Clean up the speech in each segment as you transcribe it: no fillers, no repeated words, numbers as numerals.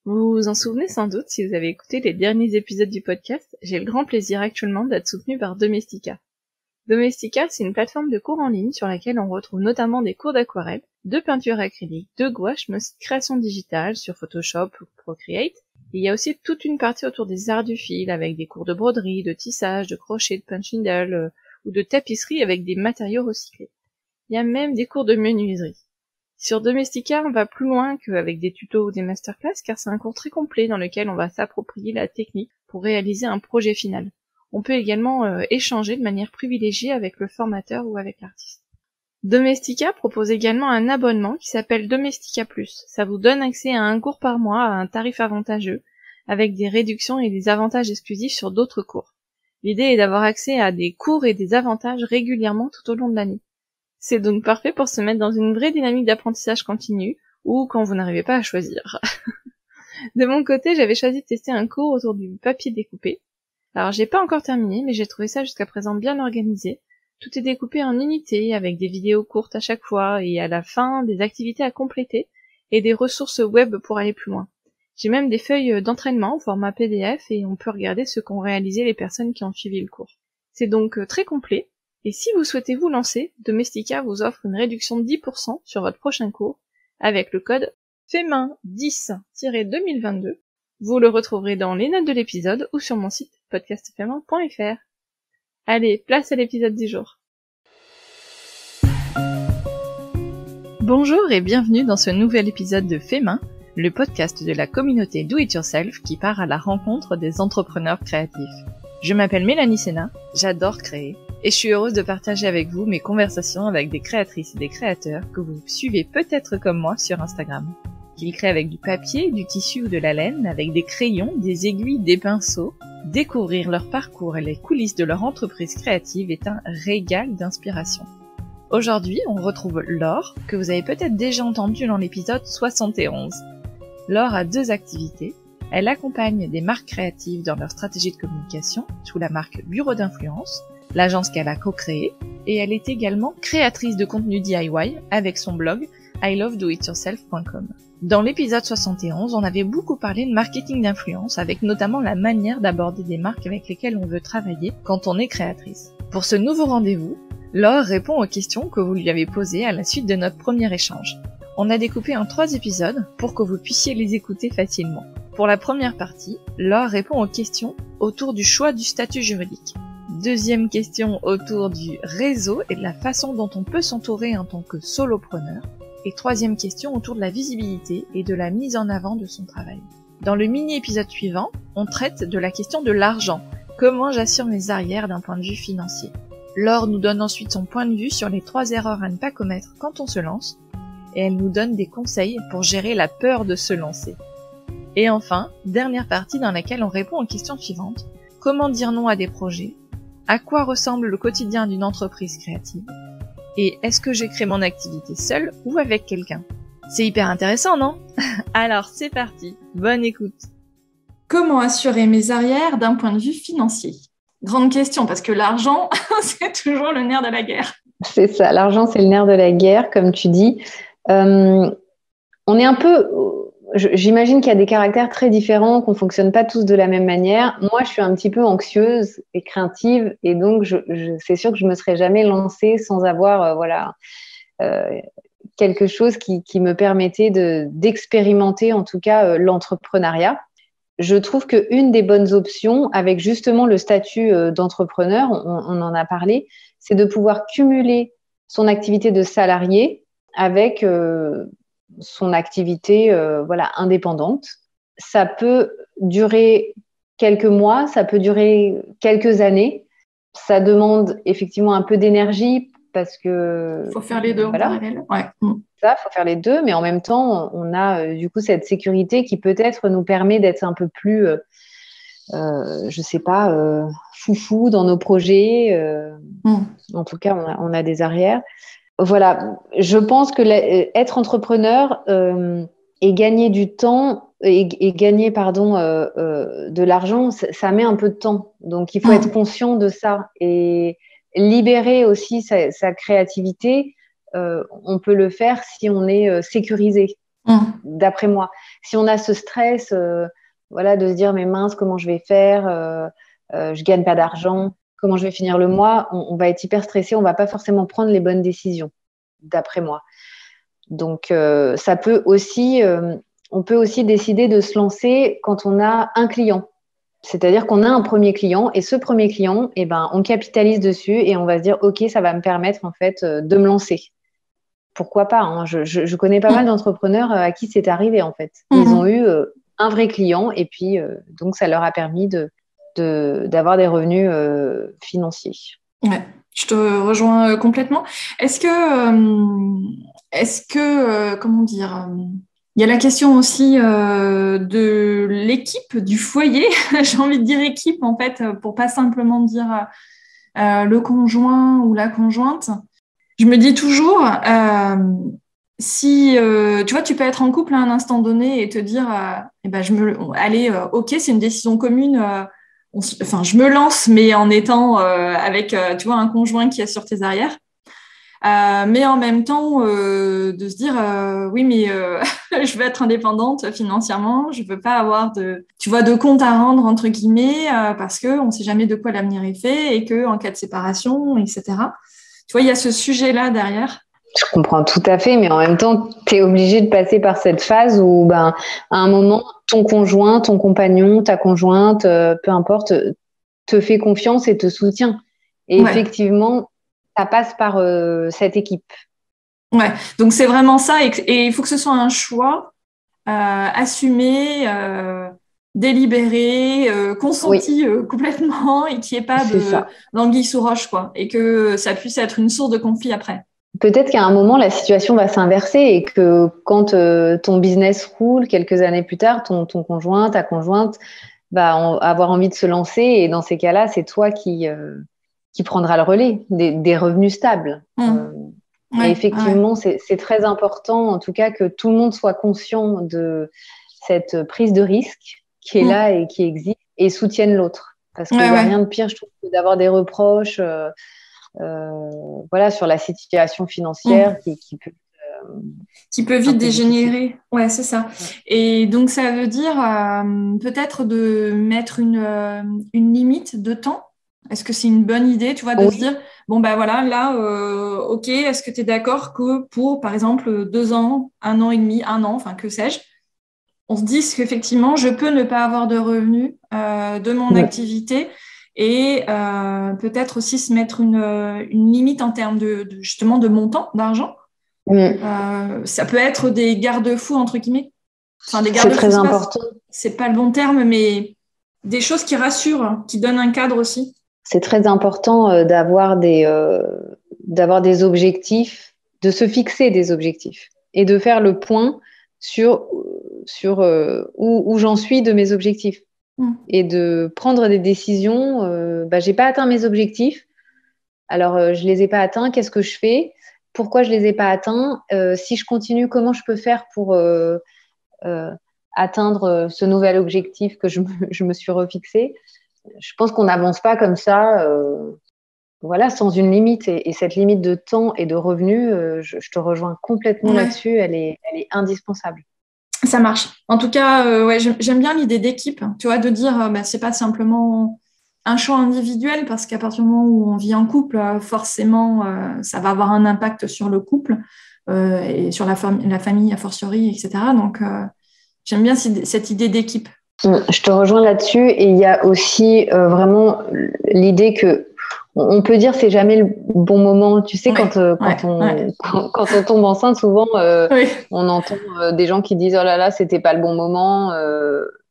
Vous vous en souvenez sans doute si vous avez écouté les derniers épisodes du podcast, j'ai le grand plaisir actuellement d'être soutenu par Domestika. Domestika, c'est une plateforme de cours en ligne sur laquelle on retrouve notamment des cours d'aquarelle, de peinture acrylique, de gouache, mais aussi de création digitale sur Photoshop ou Procreate. Et il y a aussi toute une partie autour des arts du fil avec des cours de broderie, de tissage, de crochet, de punch needle ou de tapisserie avec des matériaux recyclés. Il y a même des cours de menuiserie. Sur Domestika, on va plus loin qu'avec des tutos ou des masterclass car c'est un cours très complet dans lequel on va s'approprier la technique pour réaliser un projet final. On peut également échanger de manière privilégiée avec le formateur ou avec l'artiste. Domestika propose également un abonnement qui s'appelle Domestika Plus. Ça vous donne accès à un cours par mois à un tarif avantageux, avec des réductions et des avantages exclusifs sur d'autres cours. L'idée est d'avoir accès à des cours et des avantages régulièrement tout au long de l'année. C'est donc parfait pour se mettre dans une vraie dynamique d'apprentissage continu, ou quand vous n'arrivez pas à choisir. De mon côté, j'avais choisi de tester un cours autour du papier découpé. Alors j'ai pas encore terminé, mais j'ai trouvé ça jusqu'à présent bien organisé. Tout est découpé en unités, avec des vidéos courtes à chaque fois, et à la fin, des activités à compléter, et des ressources web pour aller plus loin. J'ai même des feuilles d'entraînement au format PDF, et on peut regarder ce qu'ont réalisé les personnes qui ont suivi le cours. C'est donc très complet, et si vous souhaitez vous lancer, Domestika vous offre une réduction de 10% sur votre prochain cours, avec le code FEMIN10-2022. Vous le retrouverez dans les notes de l'épisode, ou sur mon site podcastfemin.fr. Allez, place à l'épisode du jour. Bonjour et bienvenue dans ce nouvel épisode de Femin, le podcast de la communauté Do It Yourself qui part à la rencontre des entrepreneurs créatifs. Je m'appelle Mélanie Sénat, j'adore créer, et je suis heureuse de partager avec vous mes conversations avec des créatrices et des créateurs que vous suivez peut-être comme moi sur Instagram. Qu'ils créent avec du papier, du tissu ou de la laine, avec des crayons, des aiguilles, des pinceaux. Découvrir leur parcours et les coulisses de leur entreprise créative est un régal d'inspiration. Aujourd'hui, on retrouve Laure, que vous avez peut-être déjà entendu dans l'épisode 71. Laure a 2 activités. Elle accompagne des marques créatives dans leur stratégie de communication, sous la marque Bureau d'influence, l'agence qu'elle a co-créée, et elle est également créatrice de contenu DIY avec son blog ilovedoityourself.com. Dans l'épisode 71, on avait beaucoup parlé de marketing d'influence, avec notamment la manière d'aborder des marques avec lesquelles on veut travailler quand on est créatrice. Pour ce nouveau rendez-vous, Laure répond aux questions que vous lui avez posées à la suite de notre premier échange. On a découpé en 3 épisodes pour que vous puissiez les écouter facilement. Pour la première partie, Laure répond aux questions autour du choix du statut juridique. Deuxième question autour du réseau et de la façon dont on peut s'entourer en tant que solopreneur. Et troisième question autour de la visibilité et de la mise en avant de son travail. Dans le mini-épisode suivant, on traite de la question de l'argent. Comment j'assure mes arrières d'un point de vue financier? Laure nous donne ensuite son point de vue sur les 3 erreurs à ne pas commettre quand on se lance. Et elle nous donne des conseils pour gérer la peur de se lancer. Et enfin, dernière partie dans laquelle on répond aux questions suivantes. Comment dire non à des projets? À quoi ressemble le quotidien d'une entreprise créative? Et est-ce que j'ai créé mon activité seule ou avec quelqu'un? C'est hyper intéressant, non? Alors c'est parti, bonne écoute. Comment assurer mes arrières d'un point de vue financier? Grande question, parce que l'argent, c'est toujours le nerf de la guerre. C'est ça, l'argent, c'est le nerf de la guerre, comme tu dis. On est un peu... J'imagine qu'il y a des caractères très différents, qu'on ne fonctionne pas tous de la même manière. Moi, je suis un petit peu anxieuse et craintive, et donc c'est sûr que je ne me serais jamais lancée sans avoir quelque chose qui me permettait d'expérimenter, en tout cas, l'entrepreneuriat. Je trouve qu'une des bonnes options, avec justement le statut d'entrepreneur, on en a parlé, c'est de pouvoir cumuler son activité de salarié avec son activité indépendante. Ça peut durer quelques mois, ça peut durer quelques années. Ça demande effectivement un peu d'énergie parce que... Il faut faire les deux en parallèle. Ouais. Ça, il faut faire les deux, mais en même temps, on a du coup cette sécurité qui peut-être nous permet d'être un peu plus, foufou dans nos projets. En tout cas, on a des arrières. Voilà, je pense que être entrepreneur et gagner du temps et gagner de l'argent, ça met un peu de temps. Donc, il faut être conscient de ça et libérer aussi sa créativité. On peut le faire si on est sécurisé. d'après moi. Si on a ce stress, voilà, de se dire, mais mince, comment je vais faire, je gagne pas d'argent, comment je vais finir le mois, on va être hyper stressé, on va pas forcément prendre les bonnes décisions, d'après moi. Donc, ça peut aussi, on peut aussi décider de se lancer quand on a un client. C'est-à-dire qu'on a un premier client et ce premier client, eh ben, on capitalise dessus et on va se dire, OK, ça va me permettre en fait de me lancer. Pourquoi pas, hein. Je connais pas mal d'entrepreneurs à qui c'est arrivé en fait. Ils ont eu un vrai client et puis donc ça leur a permis d'avoir des revenus financiers. Ouais, je te rejoins complètement. Est-ce que comment dire, il y a la question aussi de l'équipe, du foyer. J'ai envie de dire équipe en fait, pour pas simplement dire le conjoint ou la conjointe. Je me dis toujours, si tu vois, tu peux être en couple à un instant donné et te dire, eh ben, ok, c'est une décision commune. Je me lance, mais en étant avec, tu vois, un conjoint qui est sur tes arrières. Mais en même temps, de se dire, oui, mais je veux être indépendante financièrement, je veux pas avoir de compte à rendre, entre guillemets, parce qu'on ne sait jamais de quoi l'avenir est fait et qu'en cas de séparation, etc. Tu vois, il y a ce sujet-là derrière. Je comprends tout à fait, mais en même temps, tu es obligé de passer par cette phase où, à un moment, ton conjoint, ton compagnon, ta conjointe, peu importe, te fait confiance et te soutient. Et effectivement, ça passe par cette équipe. Ouais, donc c'est vraiment ça. Et il faut que ce soit un choix assumé, délibéré, consenti complètement et qu'il n'y ait pas d'anguille sous roche, quoi. Et que ça puisse être une source de conflit après. Peut-être qu'à un moment, la situation va s'inverser et que quand ton business roule, quelques années plus tard, ton conjoint, ta conjointe va avoir envie de se lancer. Et dans ces cas-là, c'est toi qui prendra le relais des revenus stables. Et effectivement, c'est très important, en tout cas, que tout le monde soit conscient de cette prise de risque qui est là et qui existe et soutienne l'autre. Parce qu'il n'y a rien de pire, je trouve, que d'avoir des reproches voilà, sur la situation financière qui peut vite dégénérer. Ouais, c'est ça. Et donc, ça veut dire peut-être de mettre une limite de temps. Est-ce que c'est une bonne idée, tu vois, de se dire, bon, ben voilà, là, OK, est-ce que tu es d'accord que pour, par exemple, 2 ans, 1 an et demi, 1 an, enfin, que sais-je, on se dise qu'effectivement, je peux ne pas avoir de revenus de mon activité et peut-être aussi se mettre une limite en termes justement de montant d'argent. Ça peut être des garde-fous, entre guillemets. Enfin, des garde-fous, c'est très important. C'est pas le bon terme, mais des choses qui rassurent, qui donnent un cadre aussi. C'est très important d'avoir des objectifs, de se fixer des objectifs et de faire le point sur où j'en suis de mes objectifs et de prendre des décisions. J'ai pas atteint mes objectifs, alors je les ai pas atteints. Qu'est-ce que je fais? Pourquoi je les ai pas atteints? Si je continue, comment je peux faire pour atteindre ce nouvel objectif que je me suis refixé? Je pense qu'on n'avance pas comme ça, voilà, sans une limite. Et cette limite de temps et de revenus, je te rejoins complètement là-dessus. Elle est indispensable. Ça marche. En tout cas, j'aime bien l'idée d'équipe. Tu vois, de dire, c'est pas simplement un choix individuel, parce qu'à partir du moment où on vit en couple, forcément, ça va avoir un impact sur le couple et sur la famille, a fortiori, etc. Donc, j'aime bien cette idée d'équipe. Je te rejoins là-dessus, et il y a aussi vraiment l'idée que on peut dire c'est jamais le bon moment. Tu sais, quand on tombe enceinte, souvent on entend des gens qui disent oh là là, c'était pas le bon moment.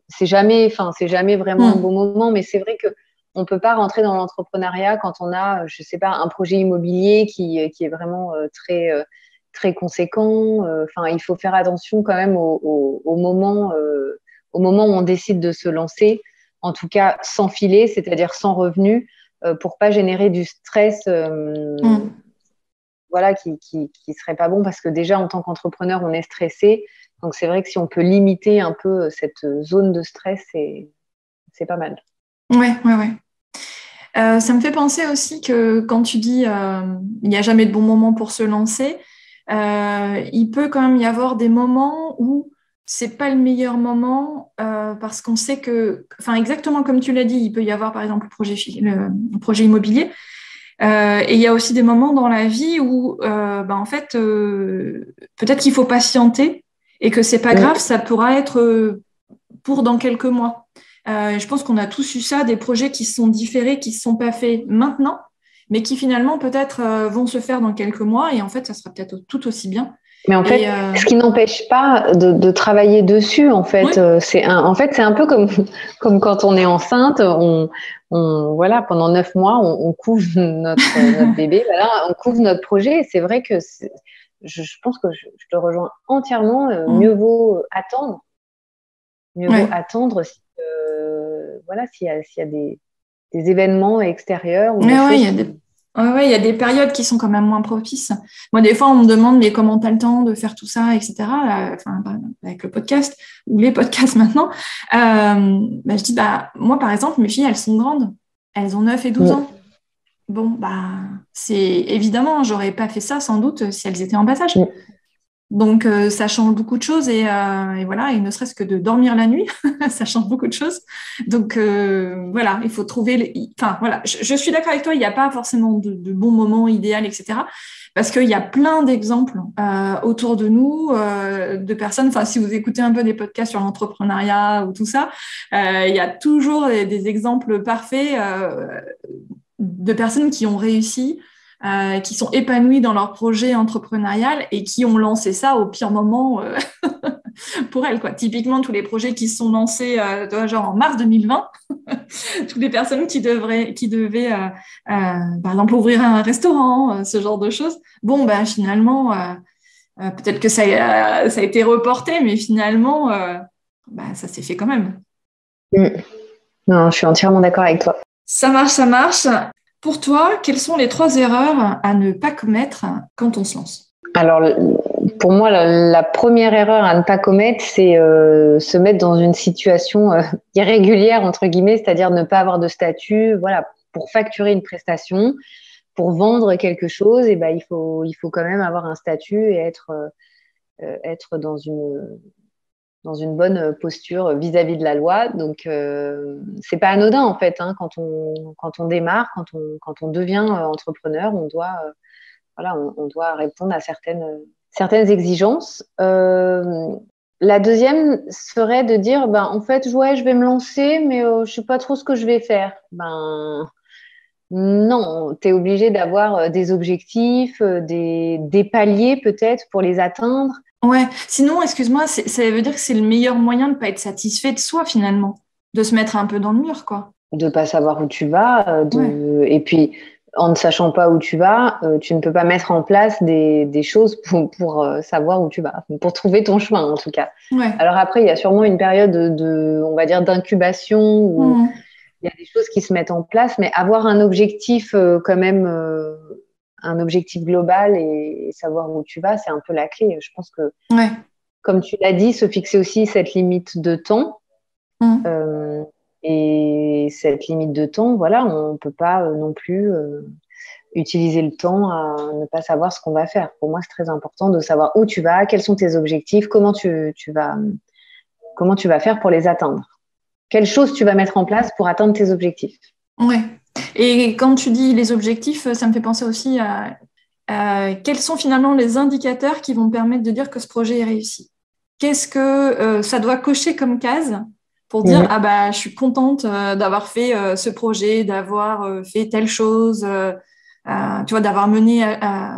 C'est jamais vraiment le bon moment, mais c'est vrai que on peut pas rentrer dans l'entrepreneuriat quand on a, je sais pas, un projet immobilier qui est vraiment très conséquent. Il faut faire attention quand même au moment où on décide de se lancer, en tout cas sans filet, c'est-à-dire sans revenu, pour pas générer du stress voilà, qui serait pas bon, parce que déjà en tant qu'entrepreneur, on est stressé. Donc c'est vrai que si on peut limiter un peu cette zone de stress, c'est pas mal. Ouais. Ça me fait penser aussi que quand tu dis il n'y a jamais de bon moment pour se lancer, il peut quand même y avoir des moments où c'est pas le meilleur moment parce qu'on sait que, enfin exactement comme tu l'as dit, il peut y avoir par exemple le projet immobilier. Et il y a aussi des moments dans la vie où, en fait, peut-être qu'il faut patienter et que c'est pas grave, ça pourra être pour dans quelques mois. Je pense qu'on a tous eu ça, des projets qui se sont différés, qui ne se sont pas faits maintenant, mais qui finalement peut-être vont se faire dans quelques mois et en fait, ça sera peut-être tout aussi bien. Mais en fait, ce qui n'empêche pas de travailler dessus, en fait, Oui. c'est un peu comme quand on est enceinte, voilà, pendant 9 mois, on couvre notre bébé, voilà, on couvre notre projet. Et c'est vrai que je pense que je te rejoins entièrement. Mieux vaut attendre. Mieux vaut attendre si, voilà, s'il y a des événements extérieurs ou des choses. Il y a des périodes qui sont quand même moins propices. Moi, des fois, on me demande mais comment tu as le temps de faire tout ça, etc. Avec le podcast ou les podcasts maintenant. Je dis, moi, par exemple, mes filles, elles sont grandes. Elles ont 9 et 12 ans. Bon, c'est évidemment, j'aurais pas fait ça sans doute si elles étaient en bas âge. Donc, ça change beaucoup de choses et voilà, et ne serait-ce que de dormir la nuit, ça change beaucoup de choses. Donc, voilà, il faut trouver… Enfin, voilà, je suis d'accord avec toi, il n'y a pas forcément de bons moments idéal, etc. Parce qu'il y a plein d'exemples autour de nous, de personnes… Enfin, si vous écoutez un peu des podcasts sur l'entrepreneuriat ou tout ça, il y a toujours des exemples parfaits de personnes qui ont réussi, qui sont épanouis dans leur projet entrepreneurial et qui ont lancé ça au pire moment pour elles, quoi. Typiquement, tous les projets qui se sont lancés genre en mars 2020, toutes les personnes qui devaient, par exemple, ouvrir un restaurant, ce genre de choses. Bon, finalement, peut-être que ça a été reporté, mais finalement, ça s'est fait quand même. Non, je suis entièrement d'accord avec toi. Ça marche. Pour toi, quelles sont les 3 erreurs à ne pas commettre quand on se lance ? Alors, pour moi, la première erreur à ne pas commettre, c'est se mettre dans une situation irrégulière, entre guillemets, c'est-à-dire ne pas avoir de statut. Voilà, pour facturer une prestation, pour vendre quelque chose, et il faut quand même avoir un statut et être dans une bonne posture vis-à-vis de la loi. Donc, c'est pas anodin en fait, hein, quand on démarre, quand on devient entrepreneur, on doit répondre à certaines exigences. La deuxième serait de dire, en fait, je vais me lancer, mais je sais pas trop ce que je vais faire. Non, tu es obligé d'avoir des objectifs, des paliers peut-être pour les atteindre. Ouais, sinon, excuse-moi, ça veut dire que c'est le meilleur moyen de ne pas être satisfait de soi, finalement, de se mettre un peu dans le mur, quoi. De ne pas savoir où tu vas, et puis en ne sachant pas où tu vas, tu ne peux pas mettre en place des choses pour savoir où tu vas, pour trouver ton chemin en tout cas. Ouais. Alors après, il y a sûrement une période on va dire, d'incubation où il y a des choses qui se mettent en place, mais avoir un objectif quand même… un objectif global et savoir où tu vas, c'est un peu la clé. Je pense que, comme tu l'as dit, se fixer aussi cette limite de temps. Et cette limite de temps, voilà, on ne peut pas non plus utiliser le temps à ne pas savoir ce qu'on va faire. Pour moi, c'est très important de savoir où tu vas, quels sont tes objectifs, comment tu vas faire pour les atteindre. Quelles choses tu vas mettre en place pour atteindre tes objectifs. Ouais. Et quand tu dis les objectifs, ça me fait penser aussi à quels sont finalement les indicateurs qui vont permettre de dire que ce projet est réussi. Qu'est-ce que ça doit cocher comme case pour dire je suis contente d'avoir fait ce projet, d'avoir fait telle chose, tu vois, d'avoir mené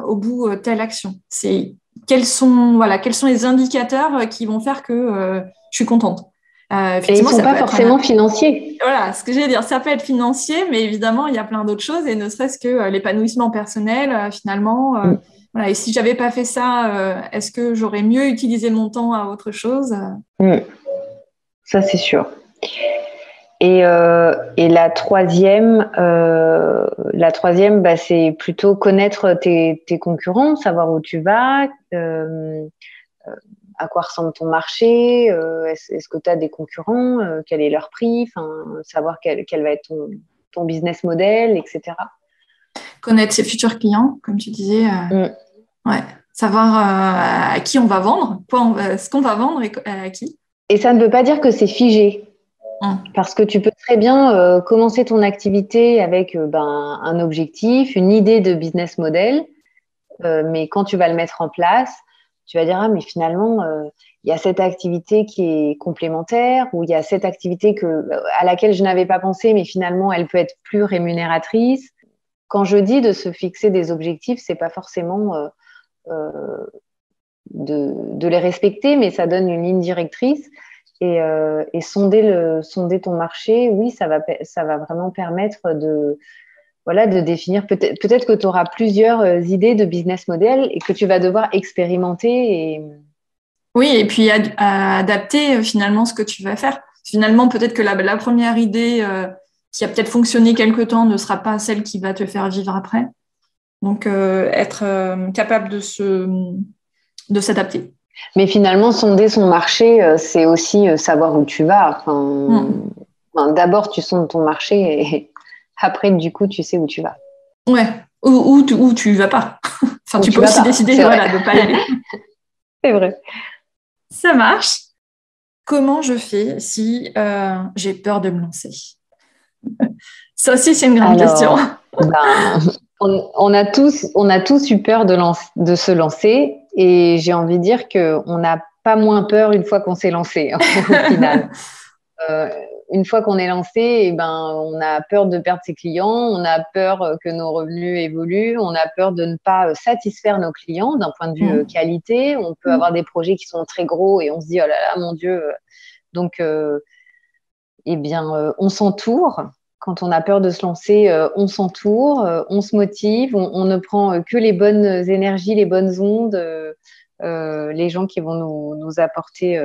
au bout telle action. Quels sont les indicateurs qui vont faire que je suis contente. Et ils ne sont pas forcément financiers. Voilà, ce que j'allais dire, ça peut être financier, mais évidemment, il y a plein d'autres choses, et ne serait-ce que l'épanouissement personnel, finalement. Voilà, et si je n'avais pas fait ça, est-ce que j'aurais mieux utilisé mon temps à autre chose ? Ça, c'est sûr. Et la troisième, c'est plutôt connaître tes concurrents, savoir où tu vas, à quoi ressemble ton marché, est-ce que tu as des concurrents, quel est leur prix, savoir quel va être ton business model, etc. Connaître ses futurs clients, comme tu disais. Ouais. savoir à qui on va vendre, ce qu'on va vendre et à qui. Et ça ne veut pas dire que c'est figé. Parce que tu peux très bien commencer ton activité avec un objectif, une idée de business model, mais quand tu vas le mettre en place, tu vas dire ah mais finalement il y a cette activité qui est complémentaire ou il y a cette activité à laquelle je n'avais pas pensé mais finalement elle peut être plus rémunératrice. Quand je dis de se fixer des objectifs, c'est pas forcément de les respecter, mais ça donne une ligne directrice. Et sonder ton marché, oui, ça va vraiment permettre de définir. Peut-être que tu auras plusieurs idées de business model et que tu vas devoir expérimenter. Oui, et puis adapter finalement ce que tu vas faire. Finalement, peut-être que la première idée qui a peut-être fonctionné quelque temps ne sera pas celle qui va te faire vivre après. Donc, être capable de s'adapter. Mais finalement, sonder son marché, c'est aussi savoir où tu vas. D'abord, tu sondes ton marché et après, du coup, tu sais où tu vas. Ouais, où tu vas pas. Enfin, tu peux aussi décider de ne pas y aller. C'est vrai. Ça marche. Comment je fais si j'ai peur de me lancer? Ça aussi, c'est une grande question. On a tous eu peur de se lancer et j'ai envie de dire qu'on n'a pas moins peur une fois qu'on s'est lancé au final. Une fois qu'on est lancé, on a peur de perdre ses clients, on a peur que nos revenus évoluent, on a peur de ne pas satisfaire nos clients d'un point de vue qualité. On peut avoir des projets qui sont très gros et on se dit oh là là mon Dieu. Donc on s'entoure. Quand on a peur de se lancer, on s'entoure, on se motive, on ne prend que les bonnes énergies, les bonnes ondes, les gens qui vont nous apporter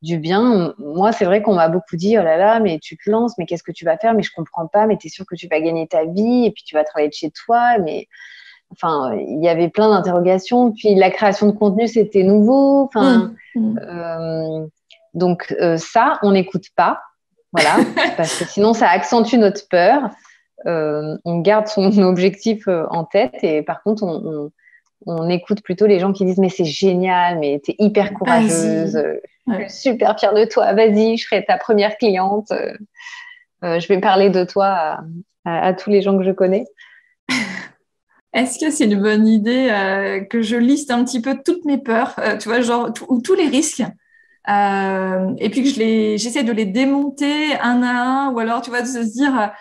du bien. Moi, c'est vrai qu'on m'a beaucoup dit oh là là, mais tu te lances, mais qu'est-ce que tu vas faire? Mais je comprends pas, mais tu es sûr que tu vas gagner ta vie et puis tu vas travailler de chez toi. Mais enfin, il y avait plein d'interrogations. Puis la création de contenu, c'était nouveau. Donc ça, on n'écoute pas. Voilà, parce que sinon ça accentue notre peur. On garde son objectif en tête et par contre on écoute plutôt les gens qui disent mais c'est génial, mais t'es hyper courageuse, je suis super fière de toi, vas-y, je serai ta première cliente. Je vais parler de toi à tous les gens que je connais. Est-ce que c'est une bonne idée que je liste un petit peu toutes mes peurs, tu vois, genre tous les risques? Et puis que j'essaie de les démonter un à un, ou alors tu vois de se dire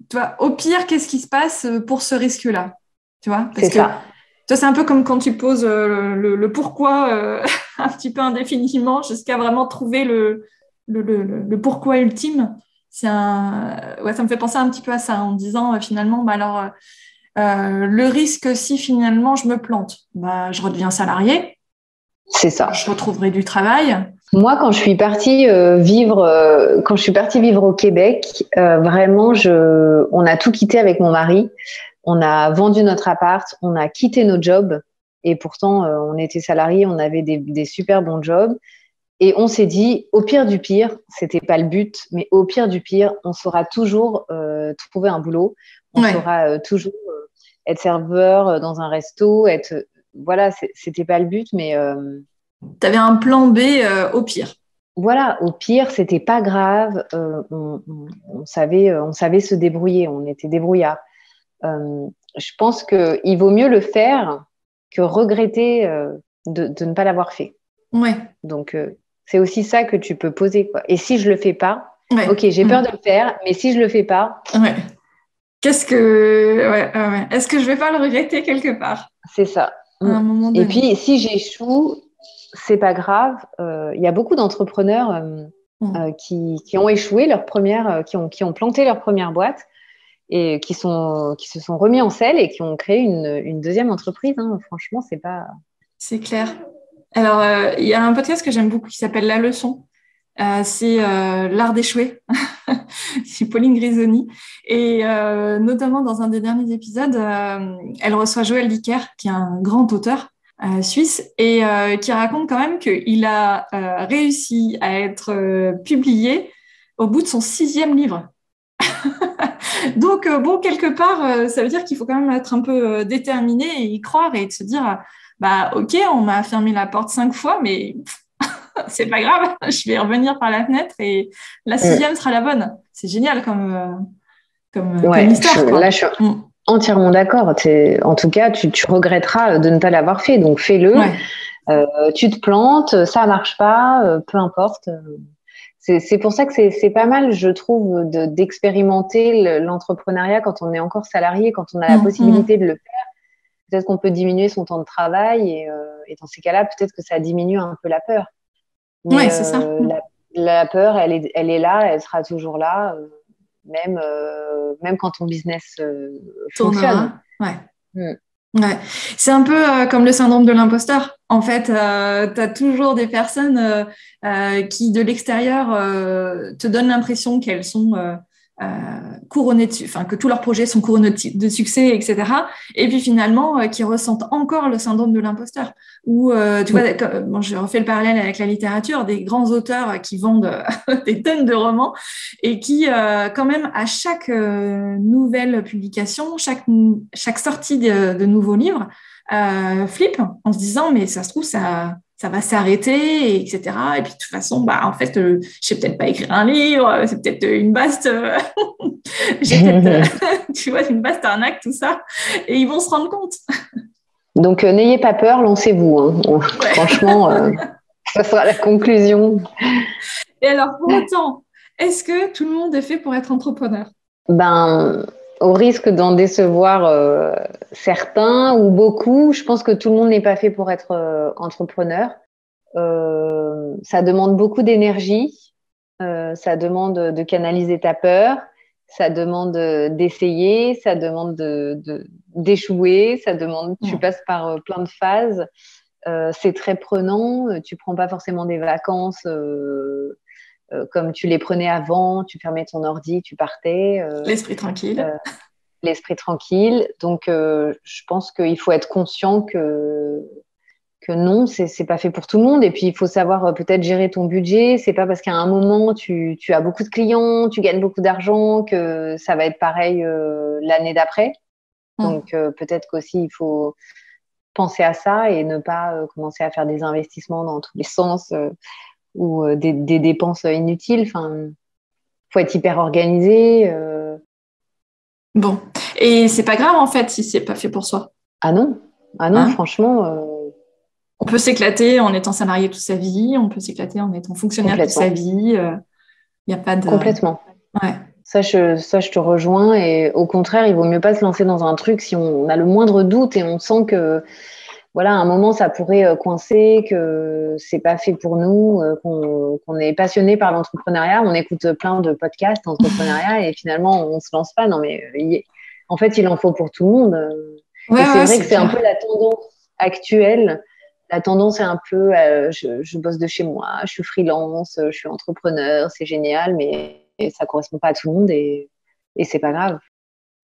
tu vois, au pire qu'est-ce qui se passe pour ce risque-là, tu vois, parce que ça. Toi, c'est un peu comme quand tu poses le pourquoi un petit peu indéfiniment jusqu'à vraiment trouver le pourquoi ultime. Ça me fait penser un petit peu à ça en me disant finalement le risque si finalement je me plante, je redeviens salarié. C'est ça. Je retrouverai du travail. Moi, quand je suis partie vivre au Québec, vraiment, on a tout quitté avec mon mari. On a vendu notre appart, on a quitté nos jobs et pourtant, on était salariés, on avait des super bons jobs. Et on s'est dit, au pire du pire, c'était pas le but, mais au pire du pire, on saura toujours trouver un boulot. On saura toujours être serveur dans un resto, voilà, c'était pas le but, mais tu avais un plan B au pire. Voilà, au pire, c'était pas grave. On savait se débrouiller. On était débrouillards. Je pense qu'il vaut mieux le faire que regretter de ne pas l'avoir fait. Ouais. Donc c'est aussi ça que tu peux poser, quoi. Et si je le fais pas, ok, j'ai peur de le faire, mais si je le fais pas. Ouais. Est-ce que je vais pas le regretter quelque part? C'est ça. À un moment donné. Et puis si j'échoue, c'est pas grave. Il y a beaucoup d'entrepreneurs qui ont échoué qui ont planté leur première boîte et qui se sont remis en selle et qui ont créé une deuxième entreprise. Hein. Franchement, c'est pas. C'est clair. Alors, il y a un podcast que j'aime beaucoup qui s'appelle La Leçon. C'est l'art d'échouer. C'est Pauline Grisoni. Et notamment dans un des derniers épisodes, elle reçoit Joël Dicker, qui est un grand auteur suisse, et qui raconte quand même qu'il a réussi à être publié au bout de son 6e livre. Donc, bon, quelque part, ça veut dire qu'il faut quand même être un peu déterminé et y croire et de se dire, bah, ok, on m'a fermé la porte 5 fois, mais c'est pas grave, je vais revenir par la fenêtre et la 6e sera la bonne. C'est génial comme histoire, quoi. Là, je suis entièrement d'accord. En tout cas, tu regretteras de ne pas l'avoir fait, donc fais-le. Ouais. Tu te plantes, ça marche pas, peu importe. C'est pour ça que c'est pas mal, je trouve, d'expérimenter l'entrepreneuriat quand on est encore salarié, quand on a la possibilité de le faire. Peut-être qu'on peut diminuer son temps de travail et dans ces cas-là, peut-être que ça diminue un peu la peur. Mais c'est ça. La peur, elle est là, elle sera toujours là, même quand ton business fonctionne. Ouais. C'est un peu comme le syndrome de l'imposteur. En fait, tu as toujours des personnes qui, de l'extérieur, te donnent l'impression qu'elles sont couronnées que tous leurs projets sont couronnés de succès, etc. Et puis finalement, qui ressentent encore le syndrome de l'imposteur. Ou, tu vois, je refais le parallèle avec la littérature, des grands auteurs qui vendent des tonnes de romans et qui, quand même, à chaque nouvelle publication, chaque sortie de nouveaux livres, flippent en se disant, mais ça se trouve, ça va s'arrêter, etc. Et puis, de toute façon, en fait, je sais peut-être pas écrire un livre, c'est peut-être une vaste, j'ai peut-être, tu vois, une vaste arnaque, tout ça. Et ils vont se rendre compte. Donc, n'ayez pas peur, lancez-vous. Hein. Franchement, ça sera la conclusion. Et alors, pour autant, est-ce que tout le monde est fait pour être entrepreneur ? Au risque d'en décevoir certains ou beaucoup, je pense que tout le monde n'est pas fait pour être entrepreneur. Ça demande beaucoup d'énergie, ça demande de canaliser ta peur, ça demande d'essayer, ça demande d'échouer, ça demande, tu passes par plein de phases. C'est très prenant, tu prends pas forcément des vacances comme tu les prenais avant, tu fermais ton ordi, tu partais. L'esprit tranquille. L'esprit tranquille. Donc, je pense qu'il faut être conscient que non, c'est pas fait pour tout le monde. Et puis, il faut savoir peut-être gérer ton budget. C'est pas parce qu'à un moment, tu as beaucoup de clients, tu gagnes beaucoup d'argent que ça va être pareil l'année d'après. Donc, peut-être qu'aussi, il faut penser à ça et ne pas commencer à faire des investissements dans tous les sens ou des dépenses inutiles. Enfin, faut être hyper organisé. Bon, et c'est pas grave en fait si c'est pas fait pour soi. Ah non, franchement. On peut s'éclater en étant salarié toute sa vie, on peut s'éclater en étant fonctionnaire toute sa vie. Y a pas de. Complètement. Ouais. Ça, je te rejoins. Et au contraire, il vaut mieux pas se lancer dans un truc si on a le moindre doute et on sent que, voilà, à un moment, ça pourrait coincer, que c'est pas fait pour nous, qu'on est passionné par l'entrepreneuriat. On écoute plein de podcasts d'entrepreneuriat et finalement, on se lance pas. Non, mais en fait, il en faut pour tout le monde. Et c'est vrai que c'est un peu la tendance actuelle. La tendance est un peu, je bosse de chez moi, je suis freelance, je suis entrepreneur, c'est génial, mais ça correspond pas à tout le monde et c'est pas grave.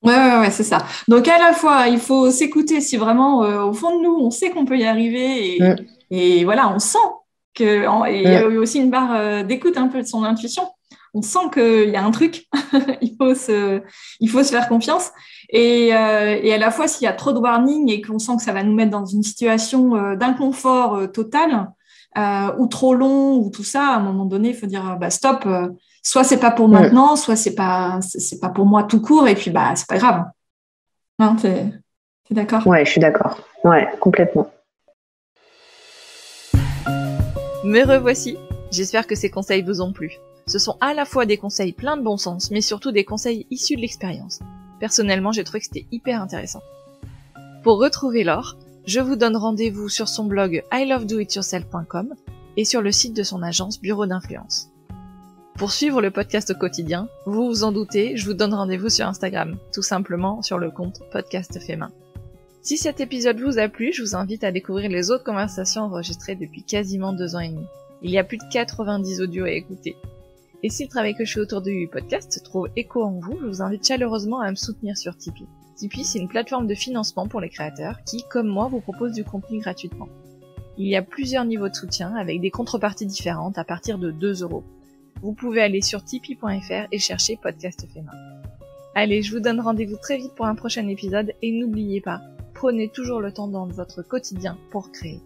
Ouais, c'est ça. Donc, à la fois, il faut s'écouter si vraiment, au fond de nous, on sait qu'on peut y arriver et voilà, on sent que, il y a aussi une barre d'écoute un peu de son intuition. On sent qu'il y a un truc, il faut se faire confiance. Et à la fois, s'il y a trop de warning et qu'on sent que ça va nous mettre dans une situation d'inconfort total ou trop long ou tout ça, à un moment donné, il faut dire stop. Soit c'est pas pour maintenant, soit c'est pas pour moi tout court. Et puis c'est pas grave. Non, t'es d'accord ? Ouais, je suis d'accord. Ouais, complètement. Me revoici. J'espère que ces conseils vous ont plu. Ce sont à la fois des conseils pleins de bon sens, mais surtout des conseils issus de l'expérience. Personnellement, j'ai trouvé que c'était hyper intéressant. Pour retrouver Laure, je vous donne rendez-vous sur son blog ilovedoityourself.com et sur le site de son agence Bureau d'influence. Pour suivre le podcast au quotidien, vous vous en doutez, je vous donne rendez-vous sur Instagram, tout simplement sur le compte Podcast Fait Main. Si cet épisode vous a plu, je vous invite à découvrir les autres conversations enregistrées depuis quasiment 2 ans et demi. Il y a plus de 90 audios à écouter. Et si le travail que je fais autour du podcast trouve écho en vous, je vous invite chaleureusement à me soutenir sur Tipeee. Tipeee, c'est une plateforme de financement pour les créateurs qui, comme moi, vous propose du contenu gratuitement. Il y a plusieurs niveaux de soutien avec des contreparties différentes à partir de 2 €. Vous pouvez aller sur tipeee.fr et chercher Podcast Fait Main. Allez, je vous donne rendez-vous très vite pour un prochain épisode et n'oubliez pas, prenez toujours le temps dans votre quotidien pour créer.